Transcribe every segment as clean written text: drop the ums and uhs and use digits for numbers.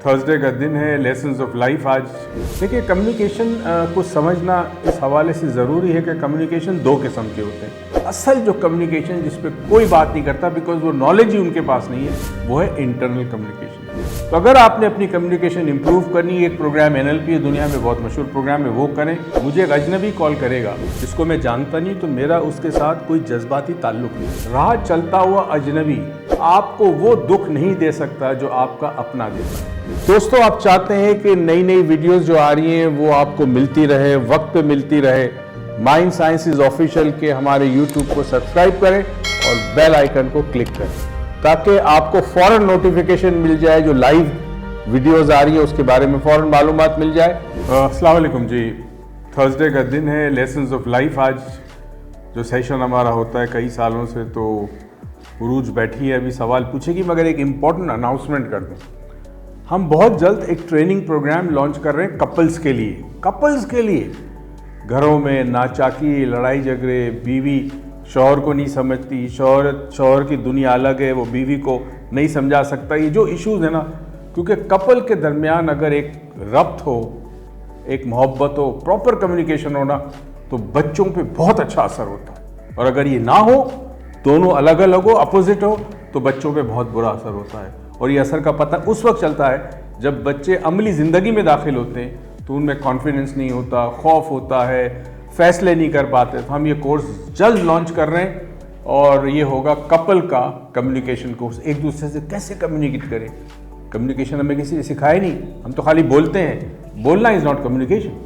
Thursday کا دن ہے، lessons of life. آج دیکھیے کمیونیکیشن کو سمجھنا اس حوالے سے ضروری ہے کہ کمیونیکیشن دو قسم کے ہوتے ہیں. اصل جو کمیونیکیشن جس پہ کوئی بات نہیں کرتا بیکاز وہ نالج ہی ان کے پاس نہیں ہے، وہ ہے انٹرنل کمیونیکیشن. تو اگر آپ نے اپنی کمیونیکیشن امپروو کرنی ہے، ایک پروگرام NLP دنیا میں بہت مشہور پروگرام ہے، وہ کریں. مجھے ایک اجنبی کال کرے گا جس کو میں جانتا نہیں تو میرا اس کے ساتھ کوئی جذباتی تعلق نہیں. راہ چلتا ہوا اجنبی آپ کو وہ دکھ نہیں دے سکتا جو آپ کا اپنا دیتا ہے. دوستو، آپ چاہتے ہیں کہ نئی نئی ویڈیوز جو آ رہی ہیں وہ آپ کو ملتی رہے، وقت پہ ملتی رہے. مائنڈ سائنسز آفیشیل کے ہمارے YouTube کو سبسکرائب کریں اور بیل آئیکن کو کلک کریں تاکہ آپ کو فوراً نوٹیفیکیشن مل جائے، جو لائیو ویڈیوز آ رہی ہیں اس کے بارے میں فوراً معلومات مل جائے. السلام علیکم جی. تھرسڈے کا دن ہے، لیسنز آف لائف. آج جو سیشن ہمارا ہوتا ہے کئی سالوں سے، تو عروج بیٹھی ہے ابھی سوال پوچھے گی، مگر ایک امپورٹنٹ اناؤنسمنٹ کر دوں. ہم بہت جلد ایک ٹریننگ پروگرام لانچ کر رہے ہیں کپلز کے لیے. گھروں میں ناچاکی، لڑائی جھگڑے، بیوی شوہر کو نہیں سمجھتی، شوہر کی دنیا الگ ہے، وہ بیوی کو نہیں سمجھا سکتا. یہ جو ایشوز ہیں نا، کیونکہ کپل کے درمیان اگر ایک ربط ہو، ایک محبت ہو، پراپر کمیونیکیشن ہونا، تو بچوں پہ بہت اچھا اثر ہوتا ہے. اور اگر یہ نہ ہو، دونوں الگ الگ ہو، اپوزٹ ہو، تو بچوں پہ بہت برا اثر ہوتا ہے. اور یہ اثر کا پتہ اس وقت چلتا ہے جب بچے عملی زندگی میں داخل ہوتے ہیں تو ان میں کانفیڈنس نہیں ہوتا، خوف ہوتا ہے، فیصلے نہیں کر پاتے. تو ہم یہ کورس جلد لانچ کر رہے ہیں اور یہ ہوگا کپل کا کمیونیکیشن کورس. ایک دوسرے سے کیسے کمیونیکیٹ کریں. کمیونیکیشن ہمیں کسی نے سکھایا نہیں، ہم تو خالی بولتے ہیں. بولنا از ناٹ کمیونیکیشن.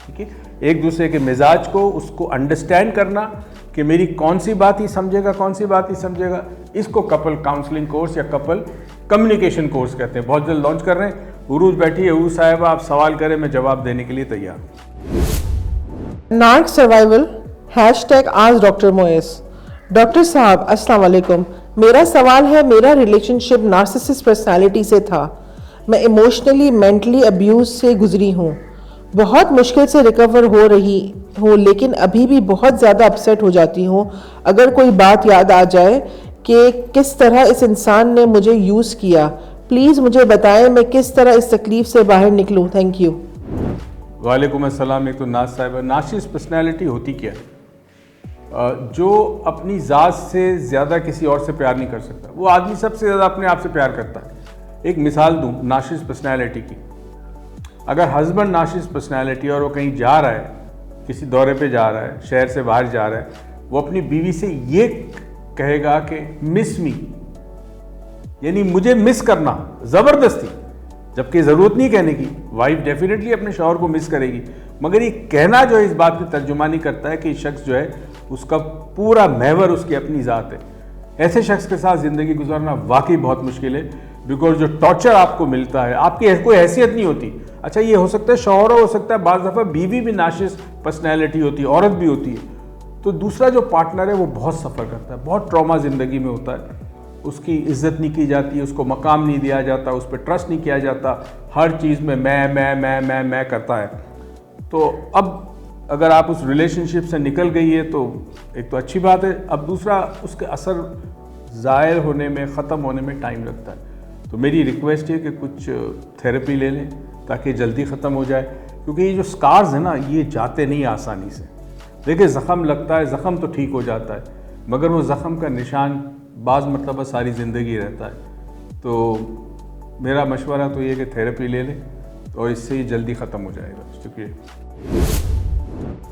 ٹھیک ہے، ایک دوسرے کے مزاج کو، اس کو انڈرسٹینڈ کرنا کہ میری کون سی بات ہی سمجھے گا، کون سی بات ہی سمجھے گا، اس کو کپل کاؤنسلنگ کورس یا کپل کمیونیکیشن کورس کہتے ہیں. بہت جلد لانچ کر رہے ہیں. عروج بیٹھی ہے. عروج صاحبہ، آپ سوال کریں، میں جواب دینے کے لیے تیار ہوں. Narc survival #Ask Dr. Moez. Doctor صاحب السلام علیکم. میرا سوال ہے، میرا ریلیشن شپ نارسسسٹ پرسنالٹی سے تھا. میں ایموشنلی مینٹلی ابیوز سے گزری ہوں. بہت مشکل سے ریکور ہو رہی ہوں، لیکن ابھی بھی بہت زیادہ اپسیٹ ہو جاتی ہوں اگر کوئی بات یاد آ جائے کہ کس طرح اس انسان نے مجھے یوز کیا. پلیز مجھے بتائیں میں کس طرح اس تکلیف سے باہر نکلوں. Thank you. وعلیکم السلام. ایک تو ناز صاحبہ، نارسسسٹ پرسنالٹی ہوتی کیا ہے؟ جو اپنی ذات سے زیادہ کسی اور سے پیار نہیں کر سکتا. وہ آدمی سب سے زیادہ اپنے آپ سے پیار کرتا ہے. ایک مثال دوں نارسسسٹ پرسنالٹی کی. اگر ہسبینڈ نارسسسٹ پرسنالٹی اور وہ کہیں جا رہا ہے، کسی دورے پہ جا رہا ہے، شہر سے باہر جا رہا ہے، وہ اپنی بیوی سے یہ کہے گا کہ مس می، یعنی مجھے مس کرنا زبردستی، جبکہ ضرورت نہیں کہنے کی. وائف ڈیفینیٹلی اپنے شوہر کو مس کرے گی، مگر یہ کہنا جو ہے اس بات کی ترجمانی کرتا ہے کہ یہ شخص جو ہے اس کا پورا محور اس کی اپنی ذات ہے. ایسے شخص کے ساتھ زندگی گزارنا واقعی بہت مشکل ہے، بیکاز جو ٹارچر آپ کو ملتا ہے، آپ کی کوئی حیثیت نہیں ہوتی. اچھا، یہ ہو سکتا ہے شوہر ہو سکتا ہے، بعض دفعہ بیوی بھی نارسسسٹ پرسنالٹی ہوتی ہے، عورت بھی ہوتی ہے. تو دوسرا جو پارٹنر ہے وہ بہت سفر کرتا ہے، بہت ٹراما زندگی میں ہوتا ہے. اس کی عزت نہیں کی جاتی، اس کو مقام نہیں دیا جاتا، اس پہ ٹرسٹ نہیں کیا جاتا، ہر چیز میں میں کرتا ہے. تو اب اگر آپ اس ریلیشن شپ سے نکل گئی ہے تو ایک تو اچھی بات ہے. اب دوسرا، اس کے اثر ظاہر ہونے میں، ختم ہونے میں ٹائم لگتا ہے. تو میری ریکویسٹ ہے کہ کچھ تھیراپی لے لیں تاکہ جلدی ختم ہو جائے، کیونکہ یہ جو سکارز ہیں نا، یہ جاتے نہیں آسانی سے. دیکھیں، زخم لگتا ہے، زخم تو ٹھیک ہو جاتا ہے، مگر وہ زخم کا نشان بعض مرتبہ ساری زندگی رہتا ہے. تو میرا مشورہ تو یہ کہ تھیراپی لے لیں اور اس سے ہی جلدی ختم ہو جائے گا. شکریہ.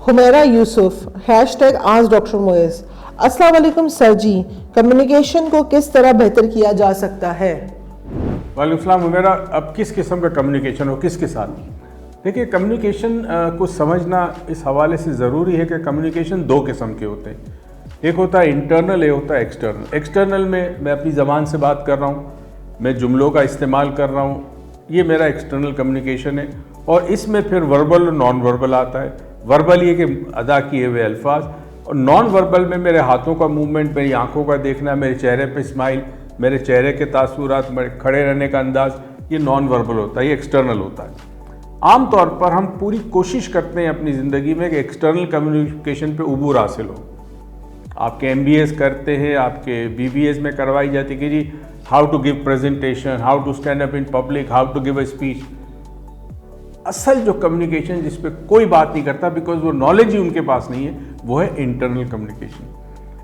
حمیرہ یوسف #Ask Dr. Moez. السلام علیکم سر جی، کمیونیکیشن کو کس طرح بہتر کیا جا سکتا ہے؟ وعلیکم السلام. حمیرہ، اب کس قسم کا کمیونیکیشن ہو، کس کے ساتھ؟ دیکھیے، کمیونیکیشن کو سمجھنا اس حوالے سے ضروری ہے کہ کمیونیکیشن دو قسم کے ہوتے ہیں. ایک ہوتا ہے انٹرنل، ایک ہوتا ہے ایکسٹرنل. ایکسٹرنل میں اپنی زبان سے بات کر رہا ہوں، میں جملوں کا استعمال کر رہا ہوں، یہ میرا ایکسٹرنل کمیونیکیشن ہے. اور اس میں پھر وربل اور نان وربل آتا ہے. وربل یہ کہ ادا کیے ہوئے الفاظ، اور نان وربل میں میرے ہاتھوں کا موومنٹ، میری آنکھوں کا دیکھنا، میرے چہرے پہ اسمائل، میرے چہرے کے تاثرات، میرے کھڑے رہنے کا انداز، یہ نان وربل ہوتا ہے، یہ ایکسٹرنل ہوتا ہے. عام طور پر ہم پوری کوشش کرتے ہیں اپنی زندگی میں کہ ایکسٹرنل کمیونیکیشن پہ عبور حاصل ہو. آپ کے MBAs کرتے ہیں، آپ کے BBAs میں کروائی جاتی کہ جی how to give presentation, how to stand up in public, how to give a speech. असल जो कम्युनिकेशन जिस पे कोई बात नहीं करता बिकॉज वो नॉलेज ही उनके पास नहीं है, वो है इंटरनल कम्युनिकेशन।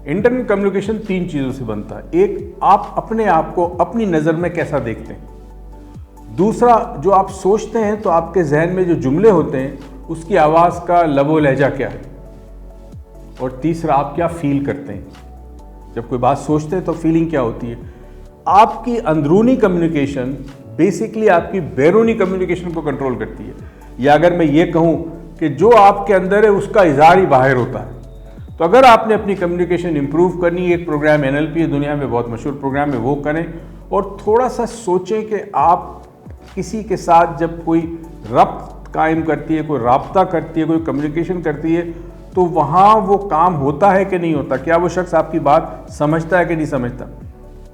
इंटरनल कम्युनिकेशन 3 चीज़ों से बनता है। एक, आप अपने आप को अपनी नज़र में कैसा देखते हैं। दूसरा, जो आप सोचते हैं तो आपके जहन में जो जुमले होते हैं उसकी आवाज़ का लबो लहजा क्या है। और तीसरा, आप क्या फील करते हैं जब कोई बात सोचते हैं तो फीलिंग क्या होती है। आपकी अंदरूनी कम्युनिकेशन बेसिकली आपकी बैरूनी कम्युनिकेशन को कंट्रोल करती है। या अगर मैं ये कहूँ कि जो आपके अंदर है उसका इज़हार ही बाहर होता है। तो अगर आपने अपनी कम्युनिकेशन इंप्रूव करनी है, एक प्रोग्राम NLP है, दुनिया में बहुत मशहूर प्रोग्राम है, वो करें। और थोड़ा सा सोचें कि आप किसी के साथ जब कोई रब्त कायम करती है, कोई राब्ता करती है, कोई कम्युनिकेशन करती है, तो वहाँ वो काम होता है कि नहीं होता, क्या वो शख्स आपकी बात समझता है कि नहीं समझता।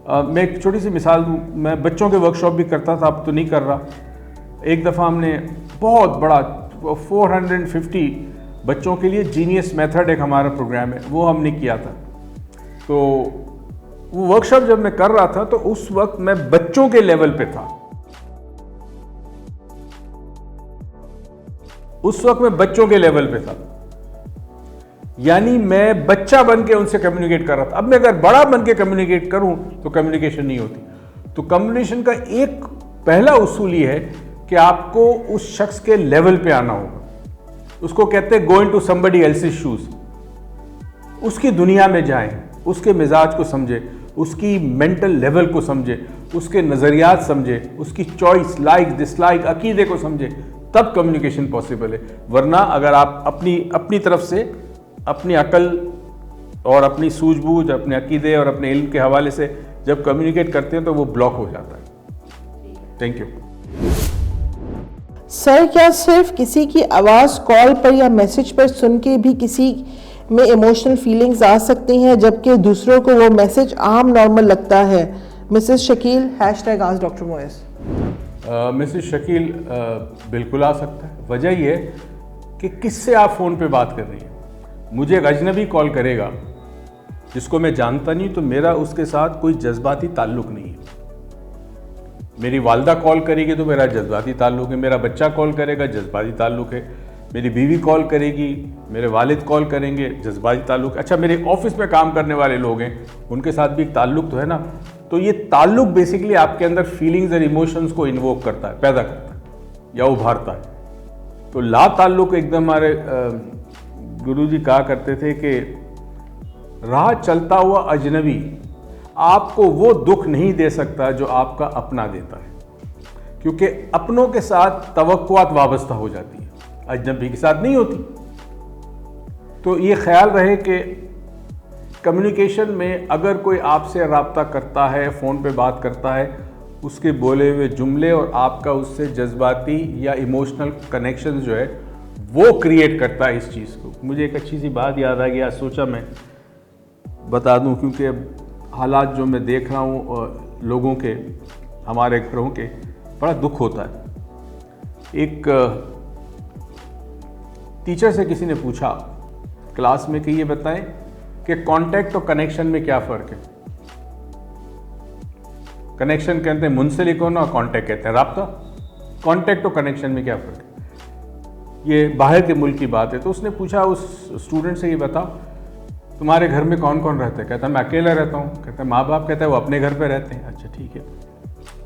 मैं एक छोटी सी मिसाल दूँ, मैं बच्चों के वर्कशॉप भी करता था, अब तो नहीं कर रहा। एक दफ़ा हमने बहुत बड़ा 450 बच्चों के लिए जीनियस मेथड एक हमारा प्रोग्राम है, वो हमने किया था। तो वो वर्कशॉप जब मैं कर रहा था तो उस वक्त मैं बच्चों के लेवल पे था। उस वक्त मैं बच्चों के लेवल पे था, यानी मैं बच्चा बन के उनसे कम्युनिकेट कर रहा था। अब मैं अगर बड़ा बन के कम्युनिकेट करूं तो कम्युनिकेशन नहीं होती। तो कम्युनिकेशन का एक पहला उसूल ये है कि आपको उस शख्स के लेवल पे आना होगा। उसको कहते हैं go into somebody else's shoes. उसकी दुनिया में जाएं, उसके मिजाज को समझे, उसकी मेंटल लेवल को समझे, उसके नज़रियात समझे, उसकी चॉइस, लाइक डिसलाइक, अकीदे को समझे, तब कम्युनिकेशन पॉसिबल है। वरना अगर आप अपनी तरफ से अपनी अकल और अपनी सूझबूझ, अपने अकीदे और अपने इल्म के हवाले से जब कम्युनिकेट करते हैं तो वो ब्लॉक हो जाता है। Thank you. सर, क्या सिर्फ किसी की आवाज़ कॉल पर या मैसेज पर सुन के भी किसी में इमोशनल फीलिंग्स आ सकती हैं, जबकि दूसरों को वो मैसेज आम नॉर्मल लगता है? Mrs Shakeel #ask doctor Moiz. Mrs Shakeel, बिल्कुल आ सकता है। वजह यह है कि किससे आप फ़ोन पे बात कर रही हैं। मुझे एक अजनबी कॉल करेगा जिसको मैं जानता नहीं, तो मेरा उसके साथ कोई जज्बाती ताल्लुक़ नहीं है। मेरी वालदा कॉल करेगी तो मेरा जज्बाती ताल्लुक़ है, मेरा बच्चा कॉल करेगा जज्बाती ताल्लुक़ है, मेरी बीवी कॉल करेगी, मेरे वालिद कॉल करेंगे, जज्बाती ताल्लुक़। अच्छा, मेरे ऑफिस में काम करने वाले लोग हैं, उनके साथ भी एक ताल्लुक़ तो है ना। तो ये ताल्लुक़ बेसिकली आपके अंदर फीलिंग्स और इमोशंस को इन्वोक करता है, पैदा करता है या उभारता है। तो ला ताल्लुक़ एकदम हमारे गुरुजी कहा करते थे कि राह चलता हुआ अजनबी आपको वो दुख नहीं दे सकता जो आपका अपना देता है, क्योंकि अपनों के साथ तवक्कुआत वाबस्ता हो जाती है, अजनबी के साथ नहीं होती। तो ये ख्याल रहे कि कम्युनिकेशन में अगर कोई आपसे राब्ता करता है, फ़ोन पे बात करता है, उसके बोले हुए जुमले और आपका उससे जज्बाती या इमोशनल कनेक्शन जो है वो क्रिएट करता है इस चीज़ को। मुझे एक अच्छी सी बात याद आ गया, सोचा मैं बता दूं, क्योंकि अब हालात जो मैं देख रहा हूँ लोगों के, हमारे घरों के, बड़ा दुख होता है। एक टीचर से किसी ने पूछा क्लास में कि ये बताएं कि कांटेक्ट और कनेक्शन में क्या फ़र्क है। कनेक्शन कहते हैं मुंसलिक होना और कांटेक्ट कहते हैं राब्ता। कांटेक्ट और कनेक्शन में क्या फ़र्क है? ये बाहर के मुल्क की बात है। तो उसने पूछा उस स्टूडेंट से, ये बताओ तुम्हारे घर में कौन कौन रहता है? कहता मैं अकेला रहता हूँ। कहता माँ बाप? कहता है वो अपने घर पे रहते हैं। अच्छा ठीक है।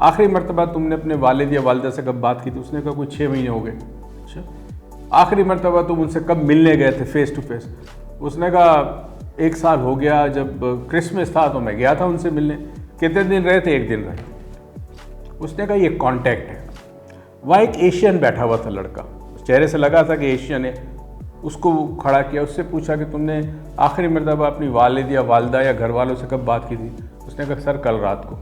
आखिरी मरतबा तुमने अपने वालिद या वालिदा से कब बात की थी? उसने कहा कोई 6 महीने हो गए। अच्छा, आखिरी मरतबा तुम उनसे कब मिलने गए थे फेस टू फेस? उसने कहा 1 साल हो गया, जब क्रिसमस था तो मैं गया था उनसे मिलने। कितने दिन रहे थे? 1 दिन रहे। उसने कहा ये कांटेक्ट है। वहाँ एक एशियन बैठा हुआ था लड़का, चेहरे से लगा था कि एशियन है। उसको खड़ा किया, उससे पूछा कि तुमने आखिरी मरतबा अपनी वालिद या वालदा या घर वालों से कब बात की थी? उसने कहा सर कल रात को।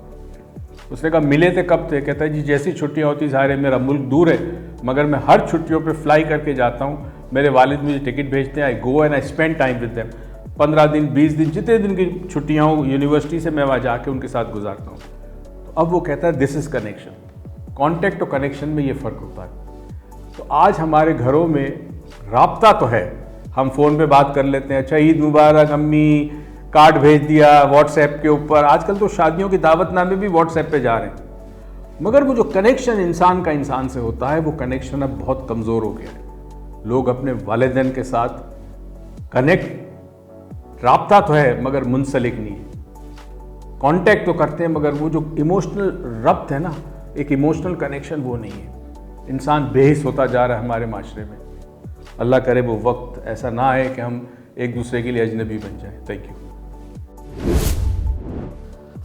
उसने कहा मिले थे कब थे? कहता है जी जैसी छुट्टियाँ होती सारे, मेरा मुल्क दूर है मगर मैं हर छुट्टियों पे फ्लाई करके जाता हूँ। मेरे वालिद मुझे टिकट भेजते हैं, I go and I spend time with them. 15 दिन 20 दिन जितने दिन की छुट्टियाँ हो यूनिवर्सिटी से, मैं वहाँ जाके उनके साथ गुजारता हूँ। तो अब वो कहता है दिस इज़ कनेक्शन। कॉन्टेक्ट और कनेक्शन में ये फ़र्क होता है। तो आज हमारे घरों में राब्ता तो है, हम फ़ोन पे बात कर लेते हैं, अच्छा ईद मुबारक अम्मी, कार्ड भेज दिया व्हाट्सएप के ऊपर। आजकल तो शादियों की दावतनामे भी व्हाट्सएप पे जा रहे हैं, मगर वो जो कनेक्शन इंसान का इंसान से होता है वो कनेक्शन अब बहुत कमज़ोर हो गया है। लोग अपने वालिदैन के साथ कनेक्ट, राब्ता तो है मगर मुंसलिक नहीं है। कांटेक्ट तो करते हैं मगर वो जो इमोशनल रब्त है ना, एक इमोशनल कनेक्शन, वो नहीं है। इंसान बेहिस होता जा रहा है हमारे माशरे में। अल्लाह करे वो वक्त ऐसा ना आए कि हम एक दूसरे के लिए अजनबी बन जाए। Thank you.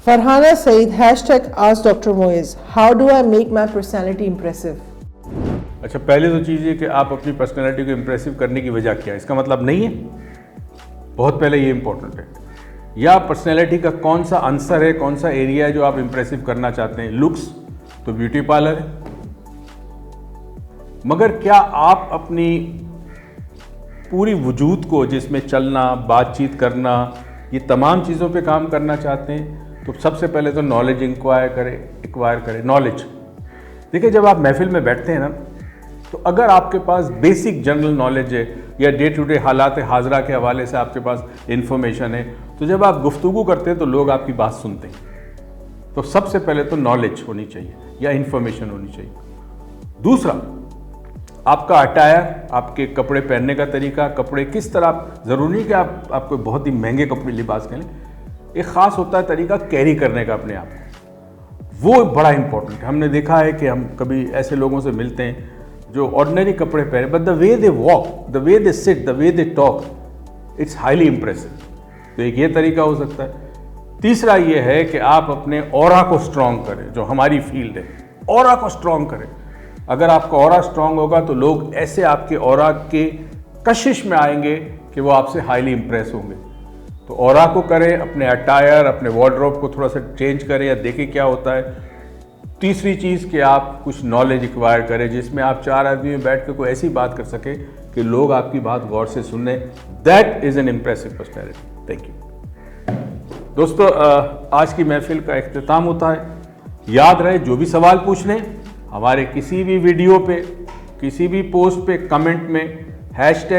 Farhana Saeed, #ask Dr. Moiz, how do I make my personality impressive? अच्छा, पहले तो चीज़ ये कि आप अपनी पर्सनैलिटी को इम्प्रेसिव करने की वजह क्या है, इसका मतलब नहीं है। बहुत पहले ये इंपॉर्टेंट है, या पर्सनैलिटी का कौन सा आंसर है, कौन सा एरिया है जो आप इम्प्रेसिव करना चाहते हैं। लुक्स तो ब्यूटी पार्लर है, मगर क्या आप अपनी पूरी वजूद को, जिसमें चलना, बातचीत करना, ये तमाम चीज़ों पे काम करना चाहते हैं, तो सबसे पहले तो नॉलेज एक्वायर करें। नॉलेज देखिए, जब आप महफिल में बैठते हैं ना, तो अगर आपके पास बेसिक जनरल नॉलेज है या डे टू डे हालात हाजरा के हवाले से आपके पास इंफॉर्मेशन है, तो जब आप गुफ्तगू करते हैं तो लोग आपकी बात सुनते हैं। तो सबसे पहले तो नॉलेज होनी चाहिए या इंफॉर्मेशन होनी चाहिए। दूसरा, आपका अटायर, आपके कपड़े पहनने का तरीका, कपड़े किस तरह, ज़रूरी नहीं कि आपको बहुत ही महंगे कपड़े लिबास करें, एक ख़ास होता है तरीका कैरी करने का अपने आप को, वो बड़ा इंपॉर्टेंट है। हमने देखा है कि हम कभी ऐसे लोगों से मिलते हैं जो ऑर्डिनरी कपड़े पहने, but the way they walk, the way they sit, the way they talk, it's highly impressive. तो एक ये तरीका हो सकता है। तीसरा ये है कि आप अपने ऑरा को स्ट्रॉन्ग करें, जो हमारी फील्ड है, ऑरा को स्ट्रॉन्ग करें। अगर आपका ऑरा स्ट्रॉन्ग होगा तो लोग ऐसे आपके ऑरा के कशिश में आएंगे कि वो आपसे हाईली इंप्रेस होंगे। तो ऑरा को करें, अपने अटायर, अपने वार्डरोब को थोड़ा सा चेंज करें या देखें क्या होता है। तीसरी चीज़ कि आप कुछ नॉलेज एक्वायर करें, जिसमें आप 4 आदमी में बैठ कर कोई ऐसी बात कर सकें कि लोग आपकी बात गौर से सुन लें। That is an impressive personality. Thank you दोस्तों, आज की महफिल का इख्तिताम होता है। याद रहे, जो भी सवाल पूछ लें, हमारे किसी भी वीडियो पे, किसी भी पोस्ट पे कमेंट में #ask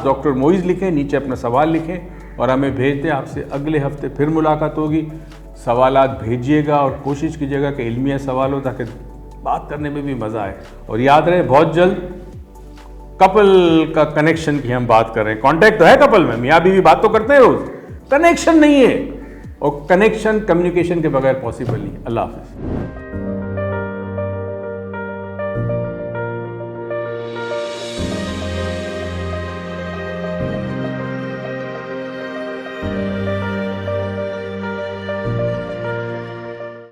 Dr. Moiz लिखें, नीचे अपना सवाल लिखें और हमें भेज दें। आपसे अगले हफ्ते फिर मुलाकात होगी। सवालात भेजिएगा और कोशिश कीजिएगा कि इल्मिया सवाल हो, ताकि बात करने में भी मज़ा आए। और याद रहे, बहुत जल्द कपल का कनेक्शन की हम बात कर रहे हैं। कॉन्टैक्ट तो है कपल में, मियाँ बीवी बात तो करते हैं रोज़, कनेक्शन नहीं है, और कनेक्शन कम्युनिकेशन के बगैर पॉसिबल नहीं है। अल्लाह हाफ़िज़।